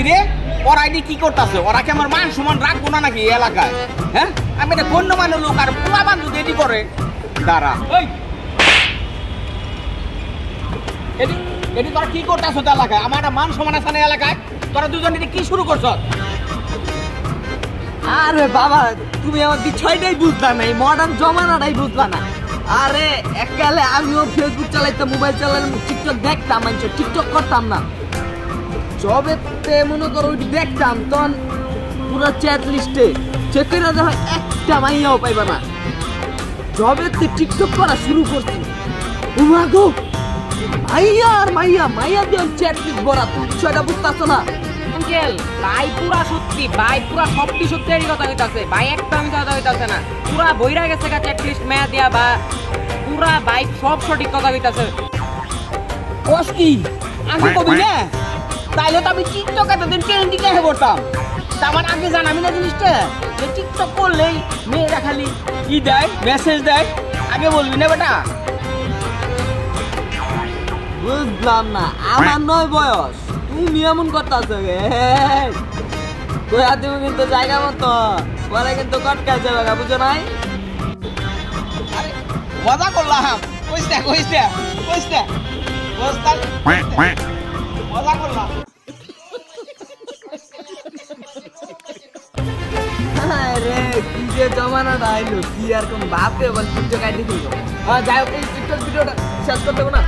কিরে ওরা এটি কি করতেছে? ওরা কি আমার মান সমান রাখবো না নাকি এই এলাকায়? হ্যাঁ, আমি এটা গণ্যমান্য লোক আর পুরা বান্ধব এটি করে। দাঁড়া, ওই এটি তোরা কি করতেছ এলাকায়? আমার মান সমান আছে না এলাকায়? তোরা দুজন এটি কি শুরু করছ? আরে বাবা, তুমি আমার বিষয়টাই বুঝলা না, এই মডার্ন জমানাটাই বুঝলা না। আরে এককালে আমিও ফেসবুক চালাইতাম, মোবাইল চালাইতাম, টিকটক দেখতাম, মানুষ টিকটক করতাম না। যবে মনে করো ওইটি দেখতাম তখন পুরো চ্যাট লিস্টে চেক করে যখন একটা মাইয়াও পাইবা না। যবে টিকটক করা শুরু করছি, উমা গো মাইয়া আর মাইয়া মাইয়া দিয়ে চ্যাট লিস্ট ভরা। তুমি বিষয়টা বুঝতেছো না? আঙ্কেল ভাই পুরা সত্যি, ভাই পুরা সত্যি সত্যি এই কথা কইতাছে ভাই, একটা আমি কথা কইতাছে না, পুরা বইরা গেছে গা চ্যাট লিস্ট মেয়া দিয়া, বা পুরা ভাই সব সঠিক কথা কইতাছে। কস কি আমি কবি না? তাইলে তো আমি টিকটক এতদিন ট্রেন্ডিং এ পড়তাম। আমার আগে জানাবি না জিনিসটা যে টিকটক করলেই মেয়েরা খালি কি দেয়, মেসেজ দেয়। আগে বলবি না বেটা? বুঝলাম না, আমার নয় বয়স, তুমি এমন করতেছো তুমি কিন্তু জায়গা মতো পরে কিন্তু কটকায় যাবে, বুঝো নাই? মজা করলাম, কইস না মজা করলাম। আরে কি যে জমানাটা আইলো, কি আর কোন বাপে বল টিকটক আইডি খুলবো। যাই হোক, এই টিকটক ভিডিওটা শেষ করতে হবে না।